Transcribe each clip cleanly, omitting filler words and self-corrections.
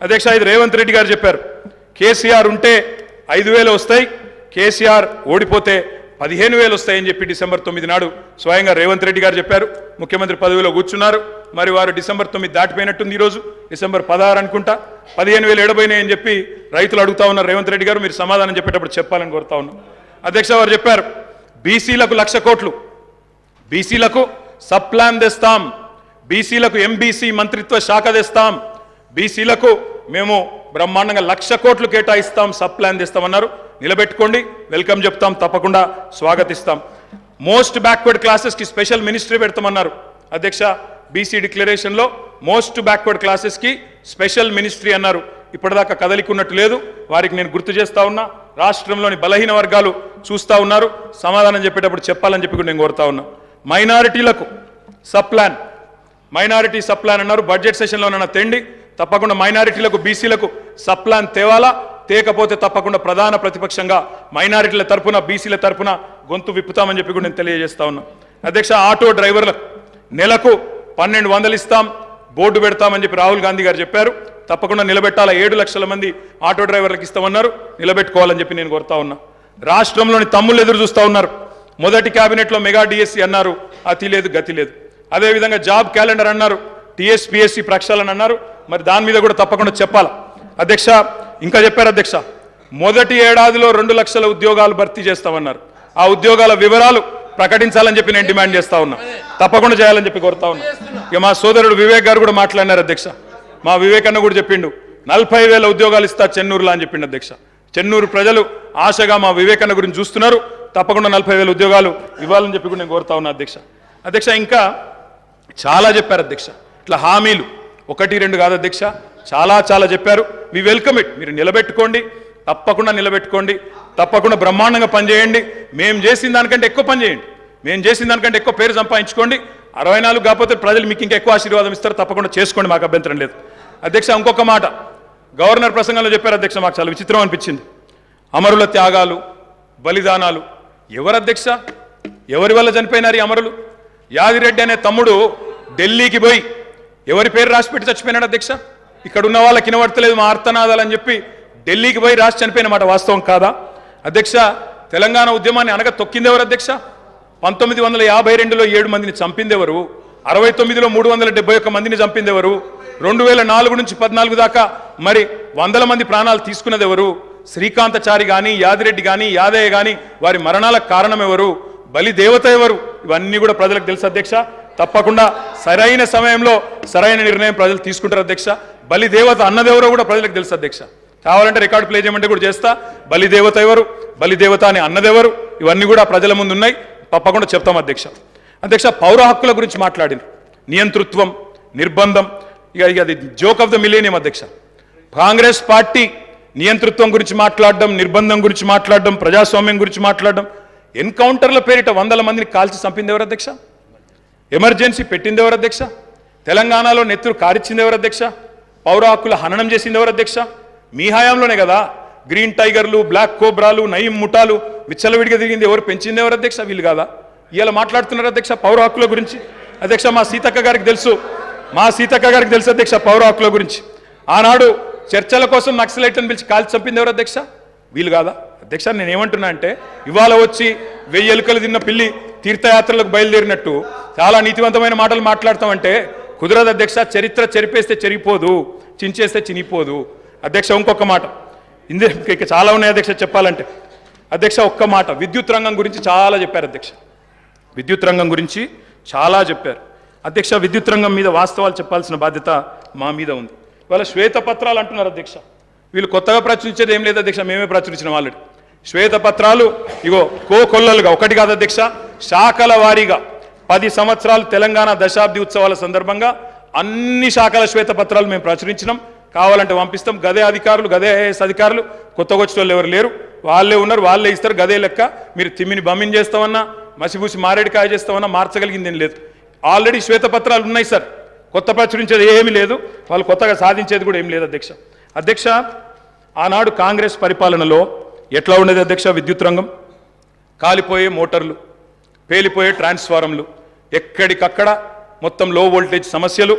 అధ్యక్ష ఇది రేవంత్ రెడ్డి గారు చెప్పారు, కేసీఆర్ ఉంటే 5,000 వస్తాయి, కేసీఆర్ ఓడిపోతే 15,000 వస్తాయని చెప్పి డిసెంబర్ 9 నాడు స్వయంగా రేవంత్ రెడ్డి గారు చెప్పారు. ముఖ్యమంత్రి పదవిలో కూర్చున్నారు. మరి వారు డిసెంబర్ 9 దాటిపోయినట్టుంది. ఈరోజు డిసెంబర్ 16 అనుకుంటా. 15,000 ఎడబోయినాయని చెప్పి రైతులు అడుగుతా ఉన్నారు. రేవంత్ రెడ్డి గారు మీరు సమాధానం చెప్పేటప్పుడు చెప్పాలని కోరుతా ఉన్నాం. అధ్యక్ష వారు చెప్పారు బీసీలకు 1,00,000 కోట్లు, బీసీలకు సబ్ ప్లాన్ తెస్తాం, బీసీలకు ఎంబీసీ మంత్రిత్వ శాఖ తెస్తాం, బీసీలకు మేము బ్రహ్మాండంగా 1,00,000 కోట్లు కేటాయిస్తాం, సబ్ ప్లాన్ తెస్తామన్నారు. నిలబెట్టుకోండి, వెల్కమ్ చెప్తాం, తప్పకుండా స్వాగతిస్తాం. మోస్ట్ బ్యాక్వర్డ్ క్లాసెస్కి స్పెషల్ మినిస్ట్రీ పెడతామన్నారు. అధ్యక్ష బీసీ డిక్లరేషన్లో మోస్ట్ బ్యాక్వర్డ్ క్లాసెస్కి స్పెషల్ మినిస్ట్రీ అన్నారు. ఇప్పటిదాకా కదలికున్నట్టు లేదు. వారికి నేను గుర్తు చేస్తా ఉన్నా. రాష్ట్రంలోని బలహీన వర్గాలు చూస్తూ ఉన్నారు. సమాధానం చెప్పేటప్పుడు చెప్పాలని చెప్పి నేను కోరుతా ఉన్నా. మైనారిటీలకు sub plan, minority sub plan అన్నారు. బడ్జెట్ సెషన్లో నన్న తెండి తప్పకుండా మైనారిటీలకు బీసీలకు సబ్ ప్లాన్ తేవాలా, తేకపోతే తప్పకుండా ప్రధాన ప్రతిపక్షంగా మైనారిటీల తరపున బీసీల తరపున గొంతు విప్పుతామని చెప్పి కూడా నేను తెలియజేస్తా ఉన్నా. అధ్యక్ష ఆటో డ్రైవర్లకు నెలకు 1,200 ఇస్తాం, బోర్డు పెడతామని చెప్పి రాహుల్ గాంధీ గారు చెప్పారు. తప్పకుండా నిలబెట్టాలా. 7 లక్షల మంది ఆటో డ్రైవర్లకు ఇస్తామన్నారు. నిలబెట్టుకోవాలని చెప్పి నేను కోరుతా ఉన్నా. రాష్ట్రంలోని తమ్ముళ్ళు ఎదురు చూస్తూ ఉన్నారు. మొదటి క్యాబినెట్లో మెగా డిఎస్సీ అన్నారు, అతి లేదు గతి లేదు. అదేవిధంగా జాబ్ క్యాలెండర్ అన్నారు, టీఎస్పీఎస్సీ ప్రక్షాళన అన్నారు. మరి దాని మీద కూడా తప్పకుండా చెప్పాలి. అధ్యక్ష ఇంకా చెప్పారు అధ్యక్ష, మొదటి ఏడాదిలో 2 లక్షల ఉద్యోగాలు భర్తీ చేస్తామన్నారు. ఆ ఉద్యోగాల వివరాలు ప్రకటించాలని చెప్పి నేను డిమాండ్ చేస్తా ఉన్నా. తప్పకుండా చేయాలని చెప్పి కోరుతా ఉన్నా. ఇక మా సోదరుడు వివేక్ గారు కూడా మాట్లాడినారు అధ్యక్ష. మా వివేక్ అన్న కూడా చెప్పిండు 40,000 ఉద్యోగాలు ఇస్తా చెన్నూరులో అని చెప్పిండు అధ్యక్ష. చెన్నూరు ప్రజలు ఆశగా మా వివేక్ అన్న గురించి చూస్తున్నారు. తప్పకుండా 40,000 ఉద్యోగాలు ఇవ్వాలని చెప్పి కూడా నేను కోరుతా ఉన్నా అధ్యక్ష. అధ్యక్ష ఇంకా చాలా చెప్పారు అధ్యక్ష. ఇట్లా హామీలు 1-2 కాదు అధ్యక్ష, చాలా చెప్పారు. We welcome it. మీరు నిలబెట్టుకోండి, తప్పకుండా నిలబెట్టుకోండి, తప్పకుండా బ్రహ్మాండంగా పనిచేయండి. మేము చేసిన దానికంటే ఎక్కువ పని చేయండి, మేము చేసిన దానికంటే ఎక్కువ పేరు సంపాదించుకోండి. 64 కాకపోతే ప్రజలు మీకు ఇంకా ఎక్కువ ఆశీర్వాదం ఇస్తారు. తప్పకుండా చేసుకోండి, మాకు అభ్యంతరం లేదు. అధ్యక్ష ఇంకొక మాట గవర్నర్ ప్రసంగంలో చెప్పారు అధ్యక్ష, మాకు చాలా విచిత్రం అనిపించింది. అమరుల త్యాగాలు, బలిదానాలు ఎవరు అధ్యక్ష? ఎవరి వల్ల చనిపోయినారు ఈ అమరులు? యాదిరెడ్డి అనే తమ్ముడు ఢిల్లీకి పోయి ఎవరి పేరు రాసిపెట్టి చచ్చిపోయినాడు అధ్యక్ష? ఇక్కడ ఉన్న వాళ్ళకి వినబడతలేదు మా ఆర్తనాదాలు అని చెప్పి ఢిల్లీకి పోయి రాసి చనిపోయిన మాట వాస్తవం కాదా అధ్యక్ష? తెలంగాణ ఉద్యమాన్ని అనగా తొక్కింది ఎవరు అధ్యక్ష? 1952లో 7 మందిని చంపింది ఎవరు? 69లో 371 మందిని చంపింది ఎవరు? 2004 నుంచి 14 దాకా మరి 100 మంది ప్రాణాలు తీసుకున్నది ఎవరు? శ్రీకాంతచారి కానీ, యాదిరెడ్డి కానీ, యాదయ్య కానీ వారి మరణాలకు కారణం ఎవరు? బలి దేవత ఎవరు? ఇవన్నీ కూడా ప్రజలకు తెలుసు అధ్యక్ష. తప్పకుండా సరైన సమయంలో సరైన నిర్ణయం ప్రజలు తీసుకుంటారు అధ్యక్ష. బలి దేవత అన్నదెవరో కూడా ప్రజలకు తెలుసు అధ్యక్ష. కావాలంటే రికార్డు ప్లే చేయమంటే కూడా చేస్తా. బలి దేవత ఎవరు, బలి దేవత అని అన్నదెవరు, ఇవన్నీ కూడా ప్రజల ముందు ఉన్నాయి. తప్పకుండా చెప్తాం అధ్యక్ష. అధ్యక్ష పౌర హక్కుల గురించి మాట్లాడింది. నియంతృత్వం, నిర్బంధం, ఇక అది జోక్ ఆఫ్ ద మిలేనియం అధ్యక్ష. కాంగ్రెస్ పార్టీ నియంతృత్వం గురించి మాట్లాడడం, నిర్బంధం గురించి మాట్లాడడం, ప్రజాస్వామ్యం గురించి మాట్లాడడం, ఎన్కౌంటర్ల పేరిట 100 మందిని కాల్చి చంపింది ఎవరు అధ్యక్ష? ఎమర్జెన్సీ పెట్టింది ఎవరు అధ్యక్ష? తెలంగాణలో నెత్తురు కారిచ్చింది ఎవరు అధ్యక్ష? పౌర హక్కుల హననం చేసింది ఎవరు అధ్యక్ష? మీ హయాంలోనే కదా గ్రీన్ టైగర్లు, బ్లాక్ కోబ్రాలు, నయీం ముఠాలు విచ్చలవిడిగా తిరిగింది ఎవరు? పెంచింది ఎవరు అధ్యక్ష? వీళ్ళు కాదా? ఇలా మాట్లాడుతున్నారు అధ్యక్ష పౌర హక్కుల గురించి. అధ్యక్ష మా సీతక్క గారికి తెలుసు, అధ్యక్ష పౌర హక్కుల గురించి. ఆనాడు చర్చల కోసం నక్సలైట్లను పిలిచి కాల్చి చంపింది ఎవరు అధ్యక్ష? వీళ్ళు కాదా అధ్యక్ష? నేను ఏమంటున్నా అంటే ఇవాళ వచ్చి 1000 ఎలుకలు తిన్న పిల్లి తీర్థయాత్రలకు బయలుదేరినట్టు చాలా నీతివంతమైన మాటలు మాట్లాడతామంటే కుదరదు అధ్యక్ష. చరిత్ర చెరిపేస్తే చెరిగిపోదు, చించేస్తే చినిపోదు అధ్యక్ష. ఇంకొక మాట ఇక చాలా ఉన్నాయి అధ్యక్ష చెప్పాలంటే. అధ్యక్ష ఒక్క మాట విద్యుత్ రంగం గురించి చాలా చెప్పారు అధ్యక్ష. విద్యుత్ రంగం గురించి చాలా చెప్పారు అధ్యక్ష. విద్యుత్ రంగం మీద వాస్తవాలు చెప్పాల్సిన బాధ్యత మా మీద ఉంది. ఇవాళ శ్వేతపత్రాలు అంటున్నారు అధ్యక్ష. వీళ్ళు కొత్తగా ప్రచురించేది ఏం లేదు అధ్యక్ష, మేమే ప్రచురించిన ఆల్రెడీ శ్వేతపత్రాలు. ఇగో కోకొల్లలుగా ఒకటి కాదు అధ్యక్ష, శాఖల వారీగా 10 సంవత్సరాలు తెలంగాణ దశాబ్ది ఉత్సవాల సందర్భంగా అన్ని శాఖల శ్వేతపత్రాలు మేము ప్రచురించినాం. కావాలంటే పంపిస్తాం. గదే అధికారులు, గదే ఐఏఎస్ అధికారులు, కొత్తగా వచ్చిన వాళ్ళు ఎవరు లేరు, వాళ్ళే ఉన్నారు, వాళ్ళే ఇస్తారు. గదే లెక్క. మీరు తిమ్మిని బమ్మిని చేస్తామన్నా, మసిపూసి మారేడికాయ చేస్తామన్నా మార్చగలిగింది ఏం లేదు. ఆల్రెడీ శ్వేతపత్రాలు ఉన్నాయి సార్. కొత్త ప్రచురించేది ఏమీ లేదు, వాళ్ళు కొత్తగా సాధించేది కూడా ఏం లేదు అధ్యక్ష. అధ్యక్ష ఆనాడు కాంగ్రెస్ పరిపాలనలో ఎట్లా ఉండేది అధ్యక్ష? విద్యుత్ రంగం కాలిపోయే మోటార్లు, పేలిపోయే ట్రాన్స్ఫారంలు, ఎక్కడికక్కడ మొత్తం లో వోల్టేజ్ సమస్యలు,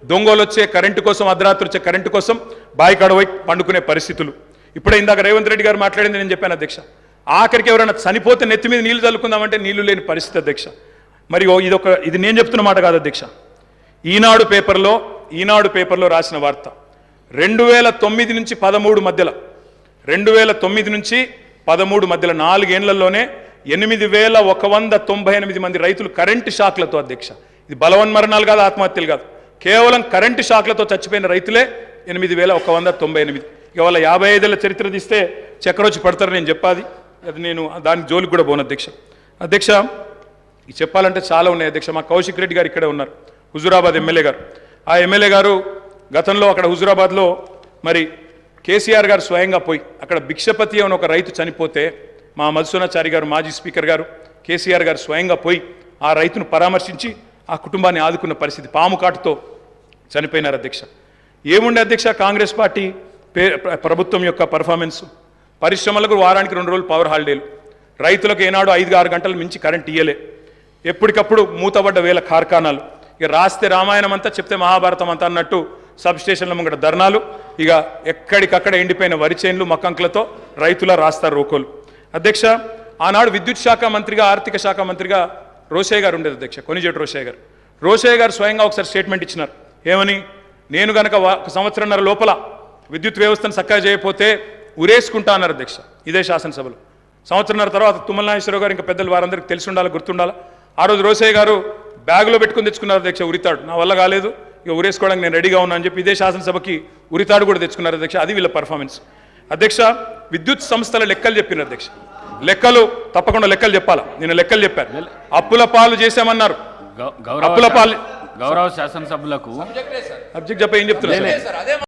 దొంగలు వచ్చే కరెంటు కోసం, అర్ధరాత్రి వచ్చే కరెంటు కోసం బాయికాడ పోయి పండుకునే పరిస్థితులు. ఇప్పుడే ఇందాక రేవంత్ రెడ్డి గారు మాట్లాడింది నేను చెప్పాను అధ్యక్ష. ఆఖరికి ఎవరైనా చనిపోతే నెత్తి మీద నీళ్లు చల్లుకుందామంటే నీళ్లు లేని పరిస్థితి అధ్యక్ష. మరి ఇది నేను చెప్తున్న మాట కాదు అధ్యక్ష. ఈనాడు పేపర్లో రాసిన వార్త 2009 నుంచి 13 మధ్యలో 2009 నుంచి 13 మధ్యలో 4 ఏళ్లలోనే 8198 మంది రైతులు కరెంటు షాక్లతో అధ్యక్ష. ఇది బలవన్మరణాలు కాదు, ఆత్మహత్యలు కాదు, కేవలం కరెంటు షాక్లతో చచ్చిపోయిన రైతులే 8198. ఇక వాళ్ళ 55 ఏళ్ల చరిత్ర తీస్తే చక్రొచ్చి పడతారు. నేను చెప్పాది అది నేను దానికి జోలికి కూడా పోను అధ్యక్ష. అధ్యక్ష ఇది చెప్పాలంటే చాలా ఉన్నాయి అధ్యక్ష. మా కౌశిక్ రెడ్డి గారు ఇక్కడే ఉన్నారు, హుజూరాబాద్ ఎమ్మెల్యే గారు. ఆ ఎమ్మెల్యే గారు గతంలో అక్కడ హుజూరాబాద్లో మరి కేసీఆర్ గారు స్వయంగా పోయి అక్కడ భిక్షపతి అని ఒక రైతు చనిపోతే మా మధుసూనాచారి గారు, మాజీ స్పీకర్ గారు, కేసీఆర్ గారు స్వయంగా పోయి ఆ రైతును పరామర్శించి ఆ కుటుంబాన్ని ఆదుకున్న పరిస్థితి. పాము కాటుతో చనిపోయినారు అధ్యక్ష. ఏముండే అధ్యక్ష కాంగ్రెస్ పార్టీ ప్రభుత్వం యొక్క పర్ఫార్మెన్స్? పరిశ్రమలకు వారానికి 2 రోజులు పవర్ హాలిడేలు, రైతులకు ఏనాడు 5-6 గంటలు మించి కరెంట్ ఇయ్యలే, ఎప్పటికప్పుడు మూతబడ్డ వేల కార్ఖానాలు, ఇక రాస్తే రామాయణం అంతా చెప్తే మహాభారతం అంతా అన్నట్టు సబ్ స్టేషన్ల ముంగట ధర్నాలు, ఇక ఎక్కడికక్కడ ఎండిపోయిన వరి చేన్లు మక్కంకులతో రైతుల రాస్తారు రోకోలు. అధ్యక్ష ఆనాడు విద్యుత్ శాఖ మంత్రిగా, ఆర్థిక శాఖ మంత్రిగా రోషయ్య గారు ఉండేది అధ్యక్ష, కొనిజేటి రోషయ్య గారు స్వయంగా ఒకసారి స్టేట్మెంట్ ఇచ్చినారు. ఏమని? నేను గనక 1 సంవత్సరంన్నర లోపల విద్యుత్ వ్యవస్థను చక్కగా చేయకపోతే ఉరేసుకుంటా అన్నారు అధ్యక్ష ఇదే శాసనసభలో. సంవత్సరంన్నర తర్వాత తుమ్మల నాగేశ్వరరావు గారు ఇంకా పెద్దలు వారందరికీ తెలిసి ఉండాలి, గుర్తుండాలి. ఆ రోజు రోషయ్య గారు బ్యాగులో పెట్టుకుని తెచ్చుకున్నారు అధ్యక్ష ఉరితాడు. నా వల్ల కాలేదు, ఇక ఉరేసుకోవడానికి నేను రెడీగా ఉన్నా అని చెప్పి ఇదే శాసనసభకి ఉరితాడు కూడా తెచ్చుకున్నారు అధ్యక్ష. అది వీళ్ళ పర్ఫార్మెన్స్ అధ్యక్ష. విద్యుత్ సంస్థల లెక్కలు చెప్పినారు అధ్యక్ష. లెక్కలు తప్పకుండా లెక్కలు చెప్పాలా, నేను లెక్కలు చెప్పాను. అప్పుల పాలు చేశామన్నారు, అప్పుల పాలు గౌరవ శాసనసభ్యులకు సబ్జెక్ట్ చెప్ప ఏం చెప్తున్నారు?